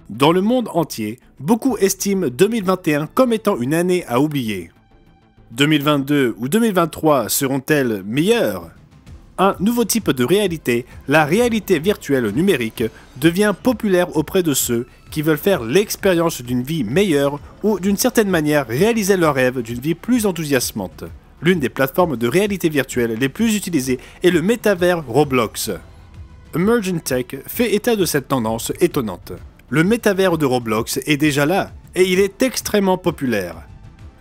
Dans le monde entier, beaucoup estiment 2021 comme étant une année à oublier. 2022 ou 2023 seront-elles meilleures? Un nouveau type de réalité, la réalité virtuelle numérique, devient populaire auprès de ceux qui veulent faire l'expérience d'une vie meilleure ou d'une certaine manière réaliser leur rêve d'une vie plus enthousiasmante. L'une des plateformes de réalité virtuelle les plus utilisées est le métavers Roblox. Emergent Tech fait état de cette tendance étonnante. Le métavers de Roblox est déjà là, et il est extrêmement populaire.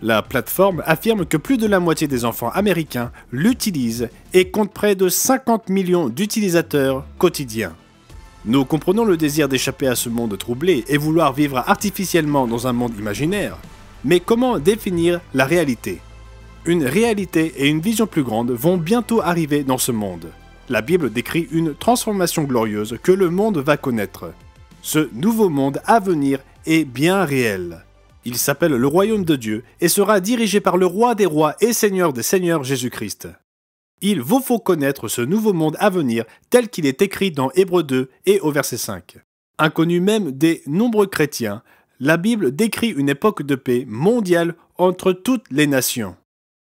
La plateforme affirme que plus de la moitié des enfants américains l'utilisent et compte près de 50 millions d'utilisateurs quotidiens. Nous comprenons le désir d'échapper à ce monde troublé et vouloir vivre artificiellement dans un monde imaginaire. Mais comment définir la réalité? Une réalité et une vision plus grande vont bientôt arriver dans ce monde. La Bible décrit une transformation glorieuse que le monde va connaître. Ce nouveau monde à venir est bien réel. Il s'appelle le royaume de Dieu et sera dirigé par le roi des rois et seigneur des seigneurs Jésus-Christ. Il vous faut connaître ce nouveau monde à venir tel qu'il est écrit dans Hébreux 2 et au verset 5. Inconnu même des nombreux chrétiens, la Bible décrit une époque de paix mondiale entre toutes les nations.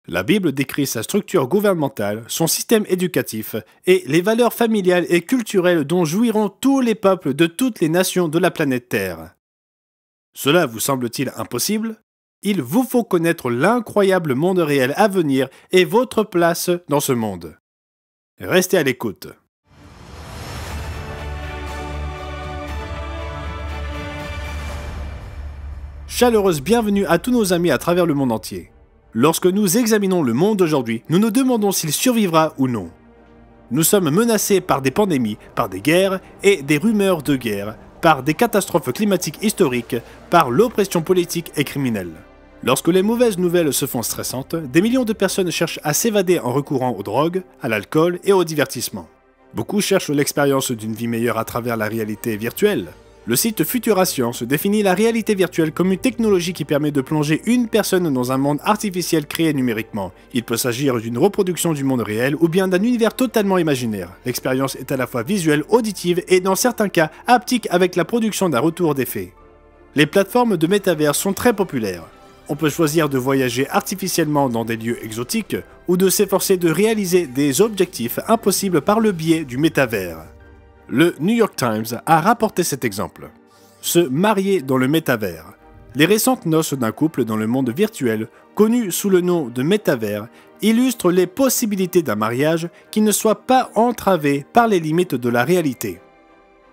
La Bible décrit sa structure gouvernementale, son système éducatif et les valeurs familiales et culturelles dont jouiront tous les peuples de toutes les nations de la planète Terre. Cela vous semble-t-il impossible? Il vous faut connaître l'incroyable monde réel à venir et votre place dans ce monde. Restez à l'écoute. Chaleureuse bienvenue à tous nos amis à travers le monde entier. Lorsque nous examinons le monde d'aujourd'hui, nous nous demandons s'il survivra ou non. Nous sommes menacés par des pandémies, par des guerres et des rumeurs de guerre, par des catastrophes climatiques historiques, par l'oppression politique et criminelle. Lorsque les mauvaises nouvelles se font stressantes, des millions de personnes cherchent à s'évader en recourant aux drogues, à l'alcool et au divertissement. Beaucoup cherchent l'expérience d'une vie meilleure à travers la réalité virtuelle. Le site Futura Science définit la réalité virtuelle comme une technologie qui permet de plonger une personne dans un monde artificiel créé numériquement. Il peut s'agir d'une reproduction du monde réel ou bien d'un univers totalement imaginaire. L'expérience est à la fois visuelle, auditive et dans certains cas haptique avec la production d'un retour d'effet. Les plateformes de métavers sont très populaires. On peut choisir de voyager artificiellement dans des lieux exotiques ou de s'efforcer de réaliser des objectifs impossibles par le biais du métavers. Le New York Times a rapporté cet exemple. Se marier dans le métavers. Les récentes noces d'un couple dans le monde virtuel, connu sous le nom de métavers, illustrent les possibilités d'un mariage qui ne soit pas entravé par les limites de la réalité.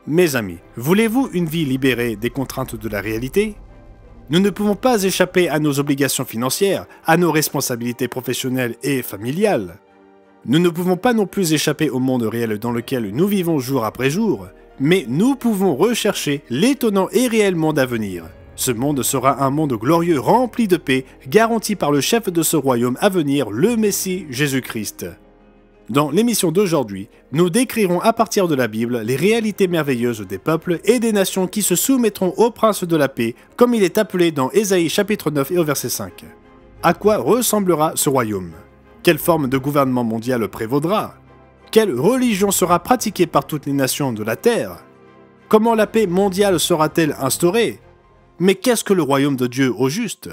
Mes amis, voulez-vous une vie libérée des contraintes de la réalité? Nous ne pouvons pas échapper à nos obligations financières, à nos responsabilités professionnelles et familiales. Nous ne pouvons pas non plus échapper au monde réel dans lequel nous vivons jour après jour, mais nous pouvons rechercher l'étonnant et réel monde à venir. Ce monde sera un monde glorieux rempli de paix, garanti par le chef de ce royaume à venir, le Messie Jésus-Christ. Dans l'émission d'aujourd'hui, nous décrirons à partir de la Bible les réalités merveilleuses des peuples et des nations qui se soumettront au prince de la paix, comme il est appelé dans Ésaïe chapitre 9 et au verset 5. À quoi ressemblera ce royaume? Quelle forme de gouvernement mondial prévaudra? Quelle religion sera pratiquée par toutes les nations de la Terre? Comment la paix mondiale sera-t-elle instaurée? Mais qu'est-ce que le royaume de Dieu au juste?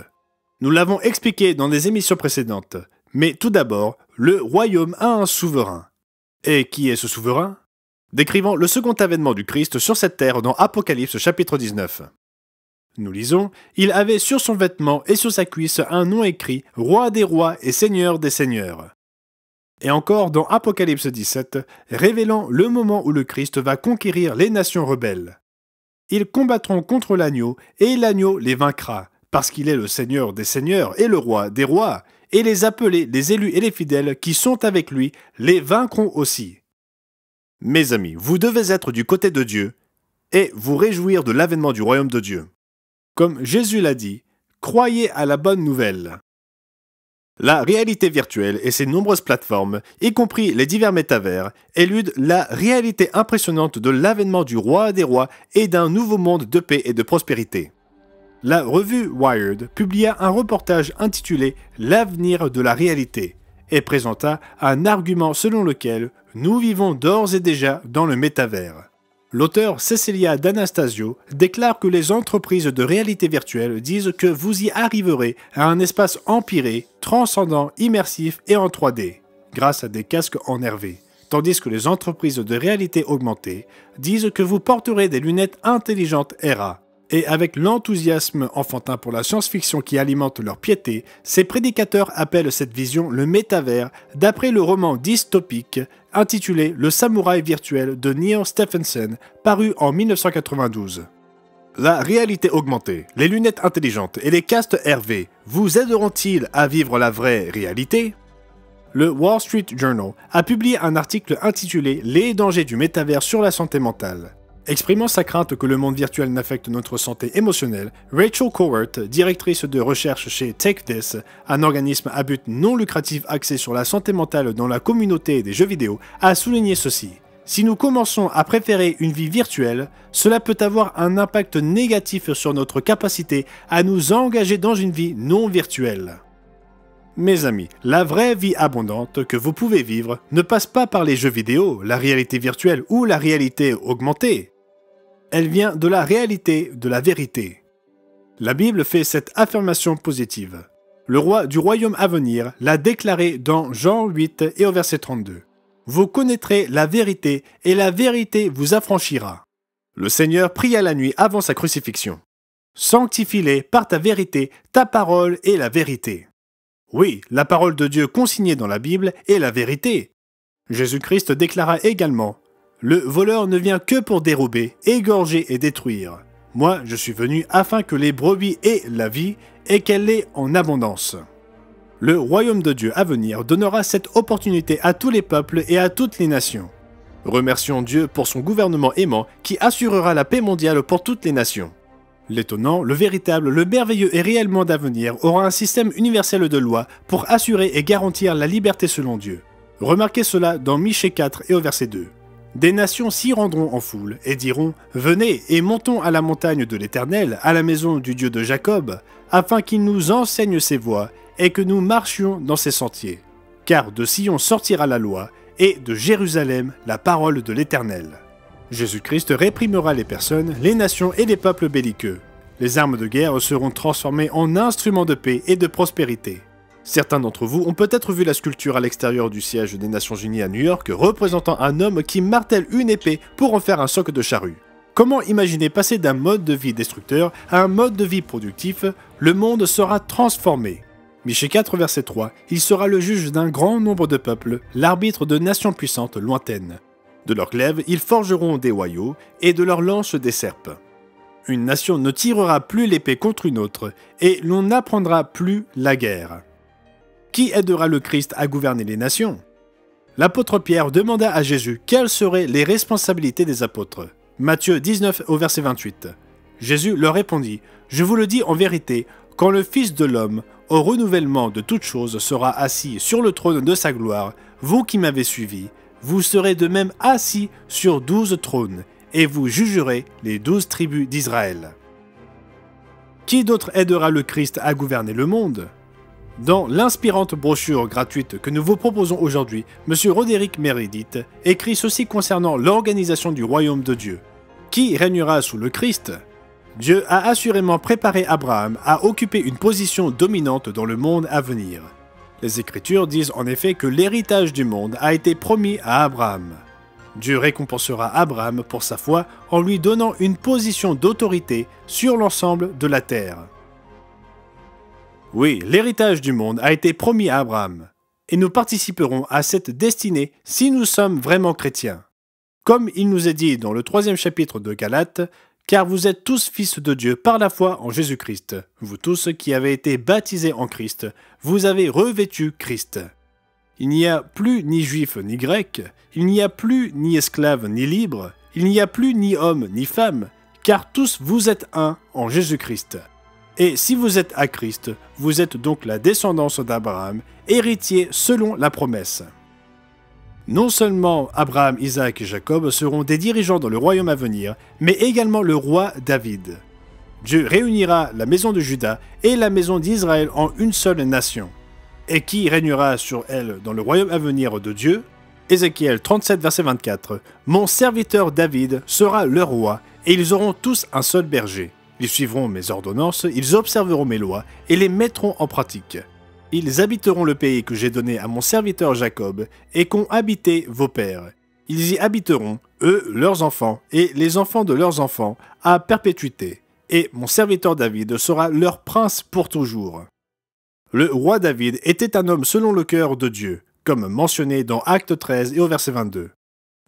Nous l'avons expliqué dans des émissions précédentes, mais tout d'abord, le royaume a un souverain. Et qui est ce souverain? Décrivant le second avènement du Christ sur cette terre dans Apocalypse chapitre 19. Nous lisons, « Il avait sur son vêtement et sur sa cuisse un nom écrit « Roi des rois et Seigneur des seigneurs ». Et encore dans Apocalypse 17, révélant le moment où le Christ va conquérir les nations rebelles. Ils combattront contre l'agneau, et l'agneau les vaincra, parce qu'il est le Seigneur des seigneurs et le Roi des rois, et les appelés, les élus et les fidèles qui sont avec lui, les vaincront aussi. Mes amis, vous devez être du côté de Dieu, et vous réjouir de l'avènement du royaume de Dieu. Comme Jésus l'a dit, croyez à la bonne nouvelle. La réalité virtuelle et ses nombreuses plateformes, y compris les divers métavers, éludent la réalité impressionnante de l'avènement du roi des rois et d'un nouveau monde de paix et de prospérité. La revue Wired publia un reportage intitulé « L'avenir de la réalité » et présenta un argument selon lequel nous vivons d'ores et déjà dans le métavers. L'auteur Cecilia D'Anastasio déclare que les entreprises de réalité virtuelle disent que vous y arriverez à un espace empiré, transcendant, immersif et en 3D, grâce à des casques ennervés, tandis que les entreprises de réalité augmentée disent que vous porterez des lunettes intelligentes RA. Et avec l'enthousiasme enfantin pour la science-fiction qui alimente leur piété, ces prédicateurs appellent cette vision le métavers d'après le roman dystopique intitulé Le samouraï virtuel de Neil Stephenson, paru en 1992. La réalité augmentée, les lunettes intelligentes et les casques RV vous aideront-ils à vivre la vraie réalité ? Le Wall Street Journal a publié un article intitulé « Les dangers du métavers sur la santé mentale ». Exprimant sa crainte que le monde virtuel n'affecte notre santé émotionnelle, Rachel Cowart, directrice de recherche chez TechThis, un organisme à but non lucratif axé sur la santé mentale dans la communauté des jeux vidéo, a souligné ceci. Si nous commençons à préférer une vie virtuelle, cela peut avoir un impact négatif sur notre capacité à nous engager dans une vie non virtuelle. Mes amis, la vraie vie abondante que vous pouvez vivre ne passe pas par les jeux vidéo, la réalité virtuelle ou la réalité augmentée. Elle vient de la réalité, de la vérité. La Bible fait cette affirmation positive. Le roi du royaume à venir l'a déclaré dans Jean 8 et au verset 32. « Vous connaîtrez la vérité et la vérité vous affranchira. » Le Seigneur pria la nuit avant sa crucifixion. « Sanctifie-les par ta vérité, ta parole est la vérité. » Oui, la parole de Dieu consignée dans la Bible est la vérité. Jésus-Christ déclara également « Le voleur ne vient que pour dérober, égorger et détruire. Moi, je suis venu afin que les brebis aient la vie et qu'elle l'ait en abondance. » Le royaume de Dieu à venir donnera cette opportunité à tous les peuples et à toutes les nations. Remercions Dieu pour son gouvernement aimant qui assurera la paix mondiale pour toutes les nations. L'étonnant, le véritable, le merveilleux et réellement d'avenir aura un système universel de lois pour assurer et garantir la liberté selon Dieu. Remarquez cela dans Michée 4 et au verset 2. Des nations s'y rendront en foule et diront « Venez et montons à la montagne de l'Éternel, à la maison du Dieu de Jacob, afin qu'il nous enseigne ses voies et que nous marchions dans ses sentiers. Car de Sion sortira la loi et de Jérusalem la parole de l'Éternel. » Jésus-Christ réprimera les personnes, les nations et les peuples belliqueux. Les armes de guerre seront transformées en instruments de paix et de prospérité. Certains d'entre vous ont peut-être vu la sculpture à l'extérieur du siège des Nations Unies à New York représentant un homme qui martèle une épée pour en faire un soc de charrue. Comment imaginer passer d'un mode de vie destructeur à un mode de vie productif? Le monde sera transformé. Michée 4, verset 3, il sera le juge d'un grand nombre de peuples, l'arbitre de nations puissantes lointaines. De leurs glaives, ils forgeront des hoyaux, et de leurs lances des serpes. Une nation ne tirera plus l'épée contre une autre, et l'on n'apprendra plus la guerre. Qui aidera le Christ à gouverner les nations? L'apôtre Pierre demanda à Jésus quelles seraient les responsabilités des apôtres. Matthieu 19 au verset 28. Jésus leur répondit « Je vous le dis en vérité, quand le Fils de l'homme, au renouvellement de toutes choses, sera assis sur le trône de sa gloire, vous qui m'avez suivi, vous serez de même assis sur 12 trônes, et vous jugerez les 12 tribus d'Israël. » Qui d'autre aidera le Christ à gouverner le monde? Dans l'inspirante brochure gratuite que nous vous proposons aujourd'hui, M. Roderick Meredith écrit ceci concernant l'organisation du royaume de Dieu. Qui régnera sous le Christ? Dieu a assurément préparé Abraham à occuper une position dominante dans le monde à venir. Les Écritures disent en effet que l'héritage du monde a été promis à Abraham. Dieu récompensera Abraham pour sa foi en lui donnant une position d'autorité sur l'ensemble de la terre. Oui, l'héritage du monde a été promis à Abraham, et nous participerons à cette destinée si nous sommes vraiment chrétiens. Comme il nous est dit dans le 3e chapitre de Galates, « Car vous êtes tous fils de Dieu par la foi en Jésus-Christ. Vous tous qui avez été baptisés en Christ, vous avez revêtu Christ. » Il n'y a plus ni juif ni grec, il n'y a plus ni esclave ni libre, il n'y a plus ni homme ni femme, car tous vous êtes un en Jésus-Christ. Et si vous êtes à Christ, vous êtes donc la descendance d'Abraham, héritier selon la promesse. Non seulement Abraham, Isaac et Jacob seront des dirigeants dans le royaume à venir, mais également le roi David. Dieu réunira la maison de Juda et la maison d'Israël en une seule nation. Et qui régnera sur elle dans le royaume à venir de Dieu? Ézéchiel 37, verset 24. « Mon serviteur David sera leur roi, et ils auront tous un seul berger. Ils suivront mes ordonnances, ils observeront mes lois, et les mettront en pratique. Ils habiteront le pays que j'ai donné à mon serviteur Jacob, et qu'ont habité vos pères. Ils y habiteront, eux, leurs enfants, et les enfants de leurs enfants, à perpétuité. Et mon serviteur David sera leur prince pour toujours. » Le roi David était un homme selon le cœur de Dieu, comme mentionné dans Actes 13 et au verset 22.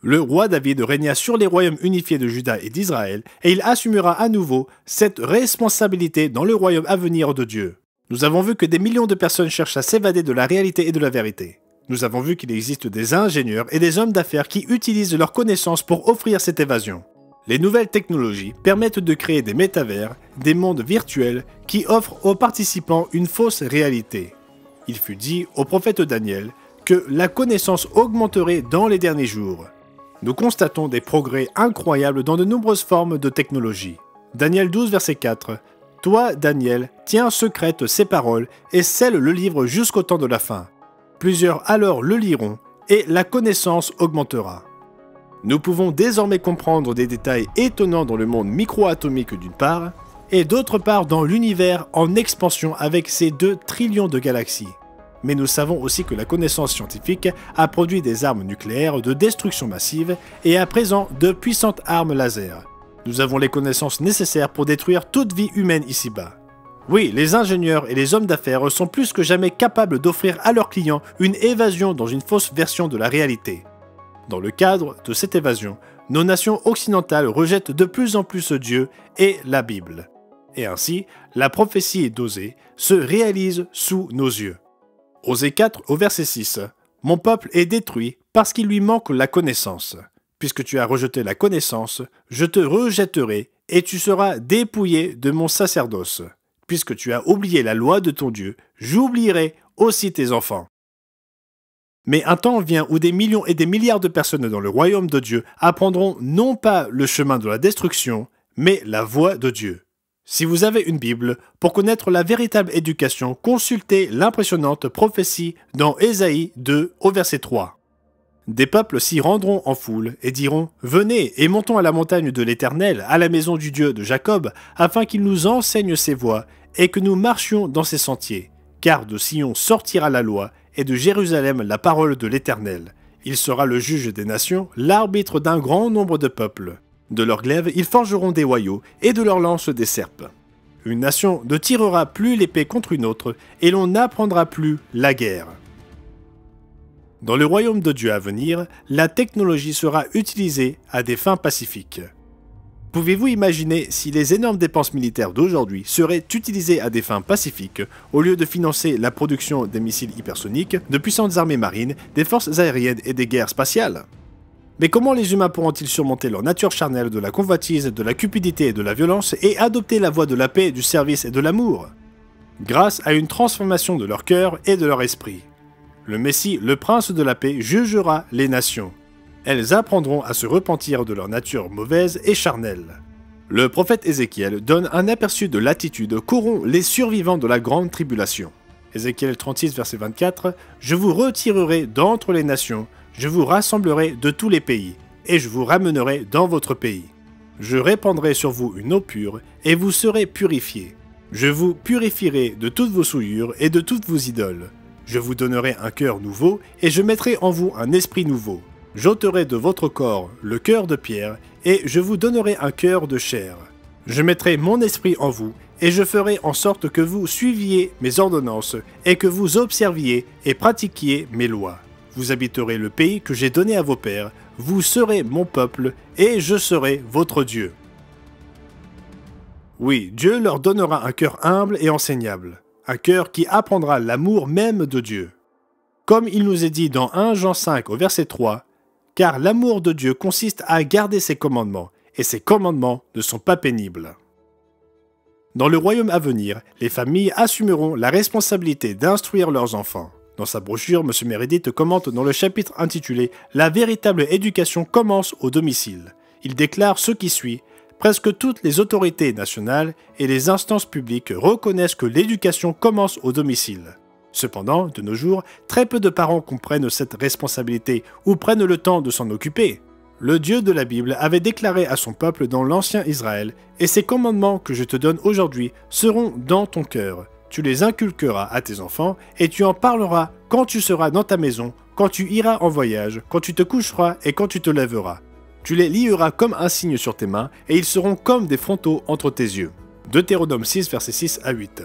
Le roi David régna sur les royaumes unifiés de Juda et d'Israël, et il assumera à nouveau cette responsabilité dans le royaume à venir de Dieu. Nous avons vu que des millions de personnes cherchent à s'évader de la réalité et de la vérité. Nous avons vu qu'il existe des ingénieurs et des hommes d'affaires qui utilisent leurs connaissances pour offrir cette évasion. Les nouvelles technologies permettent de créer des métavers, des mondes virtuels qui offrent aux participants une fausse réalité. Il fut dit au prophète Daniel que la connaissance augmenterait dans les derniers jours. Nous constatons des progrès incroyables dans de nombreuses formes de technologie. Daniel 12, verset 4. « Toi, Daniel, tiens secrètes ces paroles et scelle le livre jusqu'au temps de la fin. Plusieurs alors le liront et la connaissance augmentera. » Nous pouvons désormais comprendre des détails étonnants dans le monde micro-atomique d'une part, et d'autre part dans l'univers en expansion avec ses 2 trillions de galaxies. Mais nous savons aussi que la connaissance scientifique a produit des armes nucléaires de destruction massive et à présent de puissantes armes laser. Nous avons les connaissances nécessaires pour détruire toute vie humaine ici-bas. Oui, les ingénieurs et les hommes d'affaires sont plus que jamais capables d'offrir à leurs clients une évasion dans une fausse version de la réalité. Dans le cadre de cette évasion, nos nations occidentales rejettent de plus en plus Dieu et la Bible. Et ainsi, la prophétie d'Osée se réalise sous nos yeux. Osée 4 au verset 6. « Mon peuple est détruit parce qu'il lui manque la connaissance. Puisque tu as rejeté la connaissance, je te rejetterai et tu seras dépouillé de mon sacerdoce. Puisque tu as oublié la loi de ton Dieu, j'oublierai aussi tes enfants. » Mais un temps vient où des millions et des milliards de personnes dans le royaume de Dieu apprendront non pas le chemin de la destruction, mais la voie de Dieu. Si vous avez une Bible, pour connaître la véritable éducation, consultez l'impressionnante prophétie dans Ésaïe 2 au verset 3. Des peuples s'y rendront en foule et diront « Venez et montons à la montagne de l'Éternel, à la maison du Dieu de Jacob, afin qu'il nous enseigne ses voies et que nous marchions dans ses sentiers. Car de Sion sortira la loi, et de Jérusalem la parole de l'Éternel. Il sera le juge des nations, l'arbitre d'un grand nombre de peuples. De leurs glaives, ils forgeront des hoyaux, et de leurs lances des serpes. Une nation ne tirera plus l'épée contre une autre, et l'on n'apprendra plus la guerre. » Dans le royaume de Dieu à venir, la technologie sera utilisée à des fins pacifiques. Pouvez-vous imaginer si les énormes dépenses militaires d'aujourd'hui seraient utilisées à des fins pacifiques, au lieu de financer la production des missiles hypersoniques, de puissantes armées marines, des forces aériennes et des guerres spatiales? Mais comment les humains pourront-ils surmonter leur nature charnelle de la convoitise, de la cupidité et de la violence et adopter la voie de la paix, du service et de l'amour? Grâce à une transformation de leur cœur et de leur esprit. Le Messie, le prince de la paix, jugera les nations. Elles apprendront à se repentir de leur nature mauvaise et charnelle. Le prophète Ézéchiel donne un aperçu de l'attitude qu'auront les survivants de la grande tribulation. Ézéchiel 36, verset 24, « Je vous retirerai d'entre les nations, je vous rassemblerai de tous les pays, et je vous ramènerai dans votre pays. Je répandrai sur vous une eau pure, et vous serez purifiés. Je vous purifierai de toutes vos souillures et de toutes vos idoles. Je vous donnerai un cœur nouveau, et je mettrai en vous un esprit nouveau. J'ôterai de votre corps le cœur de pierre, et je vous donnerai un cœur de chair. Je mettrai mon esprit en vous, et je ferai en sorte que vous suiviez mes ordonnances, et que vous observiez et pratiquiez mes lois. Vous habiterez le pays que j'ai donné à vos pères, vous serez mon peuple, et je serai votre Dieu. » Oui, Dieu leur donnera un cœur humble et enseignable, un cœur qui apprendra l'amour même de Dieu. Comme il nous est dit dans 1 Jean 5 au verset 3, « Car l'amour de Dieu consiste à garder ses commandements, et ses commandements ne sont pas pénibles. » Dans le royaume à venir, les familles assumeront la responsabilité d'instruire leurs enfants. Dans sa brochure, M. Meredith commente dans le chapitre intitulé « La véritable éducation commence au domicile ». Il déclare ce qui suit. Presque toutes les autorités nationales et les instances publiques reconnaissent que l'éducation commence au domicile. Cependant, de nos jours, très peu de parents comprennent cette responsabilité ou prennent le temps de s'en occuper. Le Dieu de la Bible avait déclaré à son peuple dans l'ancien Israël, et ces commandements que je te donne aujourd'hui seront dans ton cœur. Tu les inculqueras à tes enfants, et tu en parleras quand tu seras dans ta maison, quand tu iras en voyage, quand tu te coucheras et quand tu te lèveras. Tu les lieras comme un signe sur tes mains, et ils seront comme des frontaux entre tes yeux. Deutéronome 6, versets 6 à 8.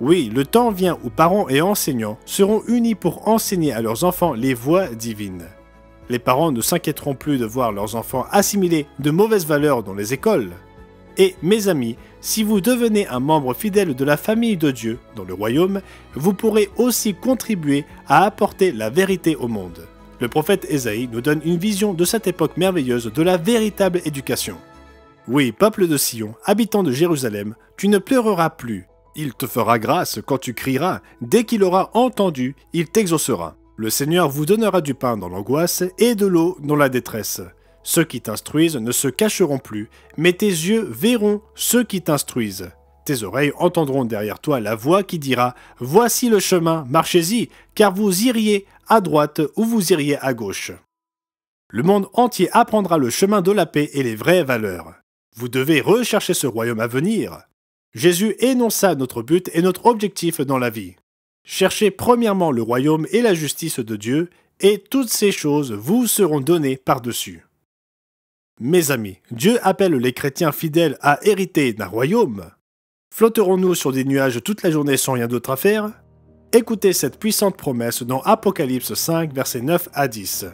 Oui, le temps vient où parents et enseignants seront unis pour enseigner à leurs enfants les voies divines. Les parents ne s'inquiéteront plus de voir leurs enfants assimiler de mauvaises valeurs dans les écoles. Et mes amis, si vous devenez un membre fidèle de la famille de Dieu dans le royaume, vous pourrez aussi contribuer à apporter la vérité au monde. Le prophète Ésaïe nous donne une vision de cette époque merveilleuse de la véritable éducation. Oui, peuple de Sion, habitant de Jérusalem, tu ne pleureras plus. Il te fera grâce quand tu crieras. Dès qu'il aura entendu, il t'exaucera. Le Seigneur vous donnera du pain dans l'angoisse et de l'eau dans la détresse. Ceux qui t'instruisent ne se cacheront plus, mais tes yeux verront ceux qui t'instruisent. Tes oreilles entendront derrière toi la voix qui dira « Voici le chemin, marchez-y, car vous iriez à droite ou vous iriez à gauche. » Le monde entier apprendra le chemin de la paix et les vraies valeurs. Vous devez rechercher ce royaume à venir. Jésus énonça notre but et notre objectif dans la vie. Cherchez premièrement le royaume et la justice de Dieu, et toutes ces choses vous seront données par-dessus. Mes amis, Dieu appelle les chrétiens fidèles à hériter d'un royaume. Flotterons-nous sur des nuages toute la journée sans rien d'autre à faire? Écoutez cette puissante promesse dans Apocalypse 5, versets 9 à 10.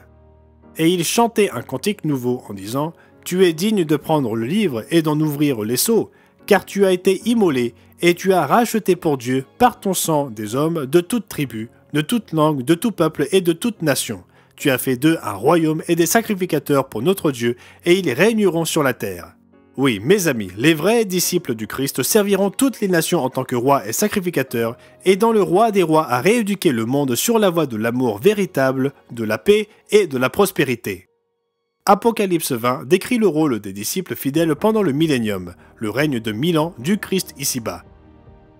Et il chantait un cantique nouveau en disant « Tu es digne de prendre le livre et d'en ouvrir les sceaux, car tu as été immolé et tu as racheté pour Dieu par ton sang des hommes de toute tribu, de toute langue, de tout peuple et de toute nation. Tu as fait d'eux un royaume et des sacrificateurs pour notre Dieu, et ils régneront sur la terre. » Oui, mes amis, les vrais disciples du Christ serviront toutes les nations en tant que rois et sacrificateurs, et dans le roi des rois à rééduquer le monde sur la voie de l'amour véritable, de la paix et de la prospérité. Apocalypse 20 décrit le rôle des disciples fidèles pendant le millénium, le règne de 1000 ans du Christ ici-bas.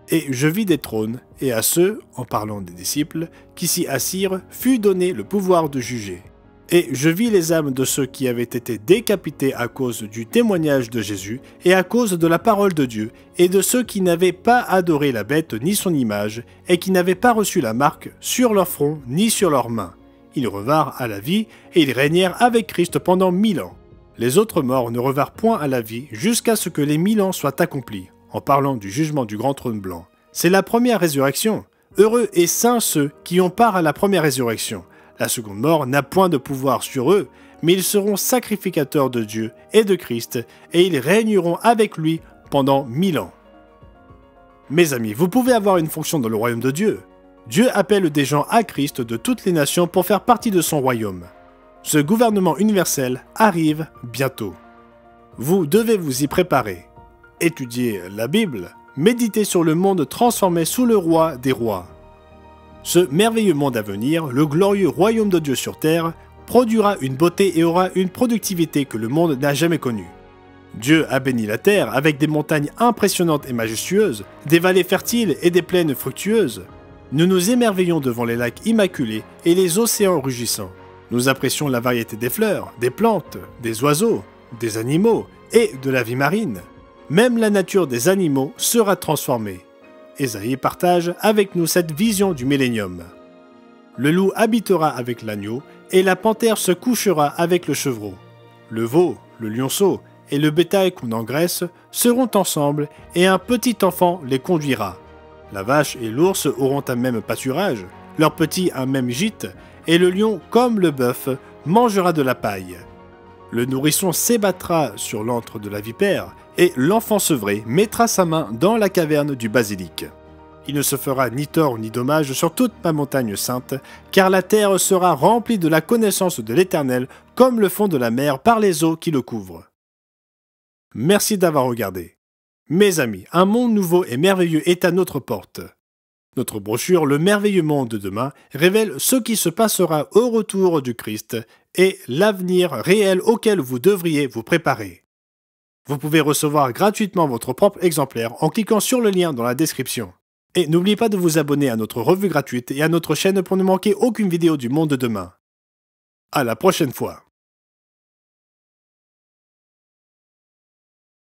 Et je vis des trônes, et à ceux, en parlant des disciples, qui s'y assirent, fut donné le pouvoir de juger. Et je vis les âmes de ceux qui avaient été décapités à cause du témoignage de Jésus, et à cause de la parole de Dieu, et de ceux qui n'avaient pas adoré la bête ni son image, et qui n'avaient pas reçu la marque sur leur front ni sur leurs mains. Ils revinrent à la vie, et ils régnèrent avec Christ pendant 1000 ans. Les autres morts ne revinrent point à la vie jusqu'à ce que les 1000 ans soient accomplis, en parlant du jugement du grand trône blanc. C'est la première résurrection. Heureux et saints ceux qui ont part à la première résurrection. La seconde mort n'a point de pouvoir sur eux, mais ils seront sacrificateurs de Dieu et de Christ, et ils régneront avec lui pendant 1000 ans. Mes amis, vous pouvez avoir une fonction dans le royaume de Dieu. Dieu appelle des gens à Christ de toutes les nations pour faire partie de son royaume. Ce gouvernement universel arrive bientôt. Vous devez vous y préparer. Étudiez la Bible, méditez sur le monde transformé sous le roi des rois. Ce merveilleux monde à venir, le glorieux royaume de Dieu sur terre, produira une beauté et aura une productivité que le monde n'a jamais connue. Dieu a béni la terre avec des montagnes impressionnantes et majestueuses, des vallées fertiles et des plaines fructueuses. Nous nous émerveillons devant les lacs immaculés et les océans rugissants. Nous apprécions la variété des fleurs, des plantes, des oiseaux, des animaux et de la vie marine. Même la nature des animaux sera transformée. Ésaïe partage avec nous cette vision du millénium. Le loup habitera avec l'agneau, et la panthère se couchera avec le chevreau. Le veau, le lionceau et le bétail qu'on engraisse seront ensemble, et un petit enfant les conduira. La vache et l'ours auront un même pâturage, leurs petits un même gîte, et le lion, comme le bœuf, mangera de la paille. Le nourrisson s'ébattra sur l'antre de la vipère, et l'enfant sevré mettra sa main dans la caverne du basilic. Il ne se fera ni tort ni dommage sur toute ma montagne sainte, car la terre sera remplie de la connaissance de l'Éternel, comme le fond de la mer par les eaux qui le couvrent. Merci d'avoir regardé. Mes amis, un monde nouveau et merveilleux est à notre porte. Notre brochure « Le merveilleux monde de demain » révèle ce qui se passera au retour du Christ et l'avenir réel auquel vous devriez vous préparer. Vous pouvez recevoir gratuitement votre propre exemplaire en cliquant sur le lien dans la description. Et n'oubliez pas de vous abonner à notre revue gratuite et à notre chaîne pour ne manquer aucune vidéo du monde de demain. À la prochaine fois.